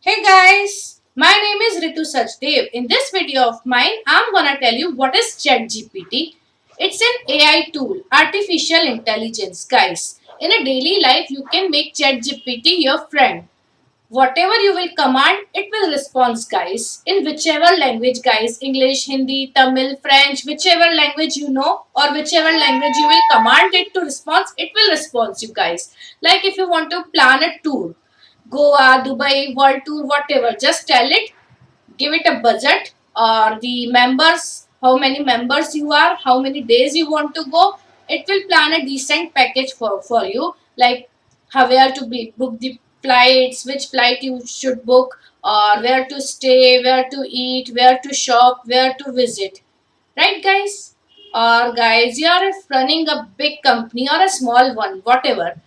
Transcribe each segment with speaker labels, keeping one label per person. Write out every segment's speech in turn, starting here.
Speaker 1: Hey guys, my name is Ritu Sachdev. In this video of mine, I'm gonna tell you what is ChatGPT. It's an AI tool, artificial intelligence, guys. In a daily life, you can make ChatGPT your friend. Whatever you will command, it will respond, guys. In whichever language, guys, English, Hindi, Tamil, French, whichever language you know or whichever language you will command it to respond, it will respond you guys. Like if you want to plan a tour, Goa, Dubai, world tour, whatever. Just tell it, give it a budget or the members, how many members you are, how many days you want to go. It will plan a decent package for you, like how where to book the flights, which flight you should book, or where to stay, where to eat, where to shop, where to visit. Right, guys? Or guys, you are running a big company or a small one, whatever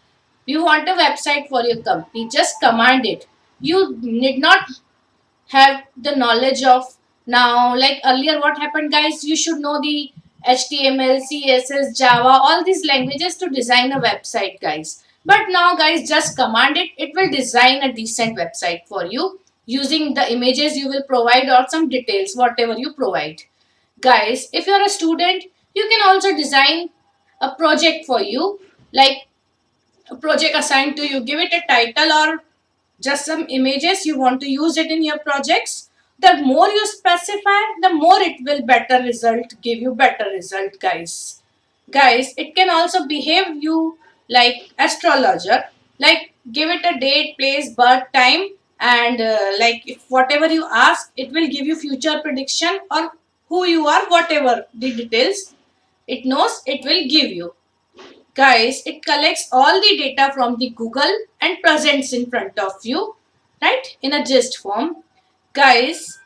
Speaker 1: you want a website for your company, just command it. You need not have the knowledge of now, like earlier what happened, guys, you should know the HTML, CSS, Java, all these languages to design a website, guys. But now, guys, just command it, it will design a decent website for you using the images you will provide or some details whatever you provide. Guys, if you're a student, you can also design a project for you, like a project assigned to you, give it a title or just some images you want to use it in your projects. The more you specify, the more it will better result, give you better result, guys. It can also behave you like astrologer, like give it a date, place, birth, time, and like if whatever you ask, it will give you future prediction or who you are, whatever the details it knows, it will give you. Guys, it collects all the data from the Google and presents in front of you, right, in a gist form. Guys,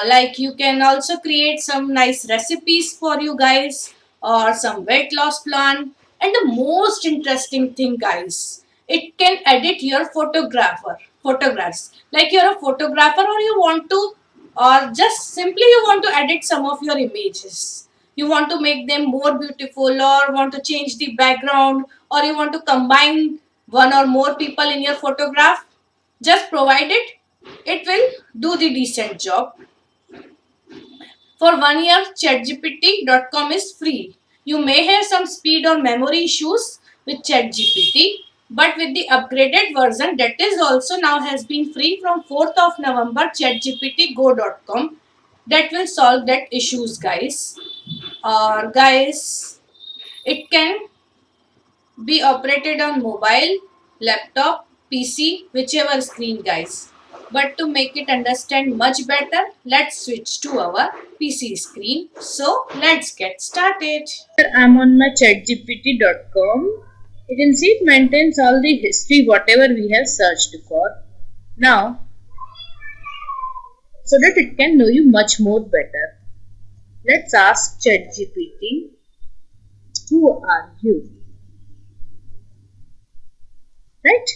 Speaker 1: like you can also create some nice recipes for you guys or some weight loss plan. And the most interesting thing, guys, it can edit your photographs. Like you're a photographer or you want to, or just simply you want to edit some of your images, you want to make them more beautiful or want to change the background or you want to combine one or more people in your photograph, just provide it, it will do the decent job. For 1 year, chatgpt.com is free. You may have some speed or memory issues with ChatGPT, but with the upgraded version that is also now has been free from 4th of November, chatgptgo.com, that will solve that issues, guys. Or guys, it can be operated on mobile, laptop, PC, whichever screen, guys. But to make it understand much better, let's switch to our PC screen. So let's get started. I'm on my chatgpt.com. You can see it maintains all the history whatever we have searched for. Now, so that it can know you much more better, let's ask ChatGPT, who are you? Right?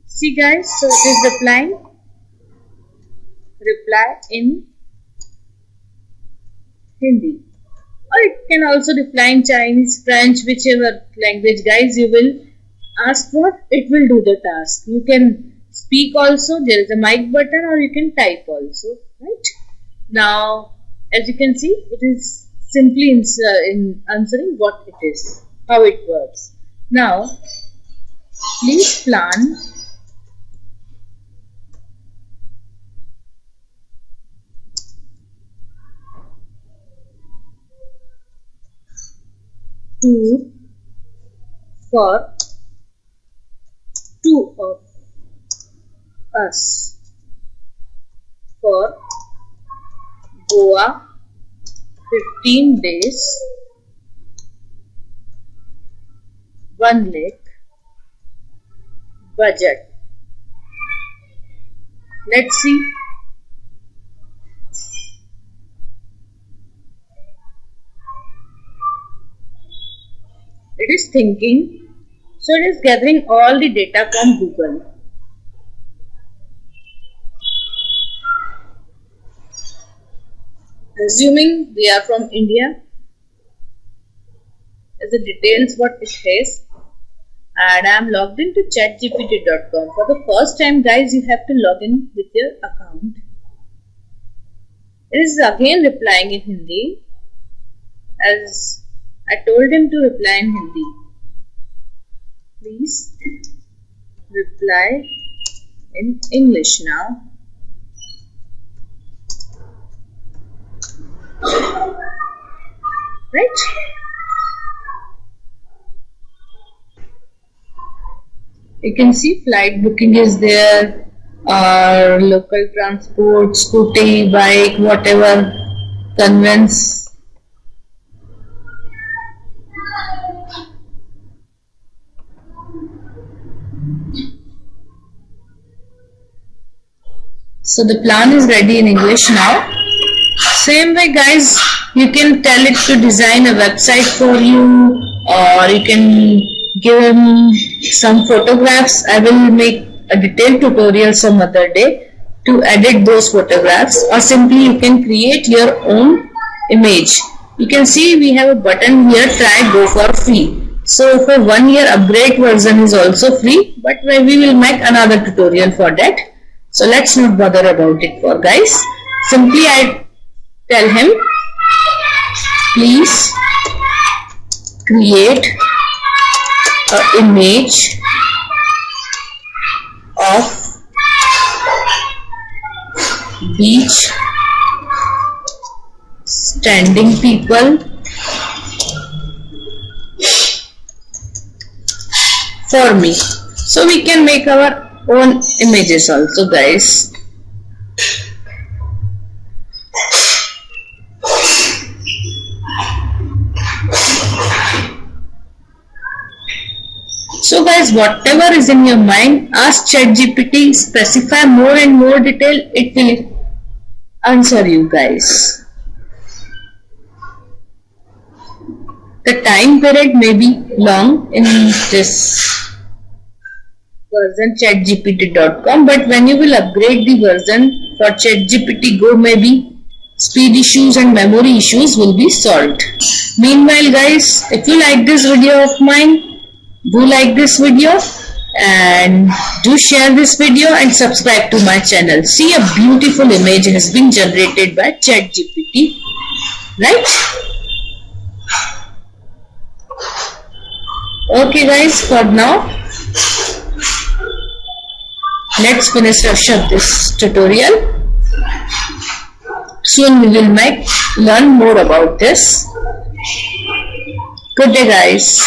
Speaker 1: See, guys, so it is reply in Hindi. Or it can also reply in Chinese, French, whichever language, guys, you will ask for, it will do the task. You can speak also, there is a mic button, or you can type also, right? Now, as you can see, it is simply in answering what it is, how it works. Now, please plan tour for two of us for Goa, 15 days, 1 lakh, budget. Let's see. It is thinking, so it is gathering all the data from Google. Assuming we are from India,
Speaker 2: is the details what it is. And I am logged into chatgpt.com. For the first time, guys, you have to log in with your account. It is again replying in Hindi, as I told him to reply in Hindi. Please reply in English now. Right? You can see flight booking is there, or local transport, scooty, bike, whatever, conveyance. So the plan is ready in English now. Same way, guys, you can tell it to design a website for you, or you can give him some photographs. I will make a detailed tutorial some other day to edit those photographs, or simply you can create your own image. You can see we have a button here, try go for free. So for 1 year upgrade version is also free, but we will make another tutorial for that. So let's not bother about it for guys. Simply I tell him, please create an image of beach, standing people, for me. So we can make our own images also, guys. So guys, whatever is in your mind, ask ChatGPT, specify more and more detail, it will answer you, guys. The time period may be long in this version chatgpt.com, but when you will upgrade the version for ChatGPT Go, maybe speed issues and memory issues will be solved. Meanwhile, guys, if you like this video of mine, do like this video and do share this video and subscribe to my channel. See, a beautiful image has been generated by ChatGPT, right? Okay guys, for now, let's finish up this tutorial. Soon we will learn more about this. Good day, guys.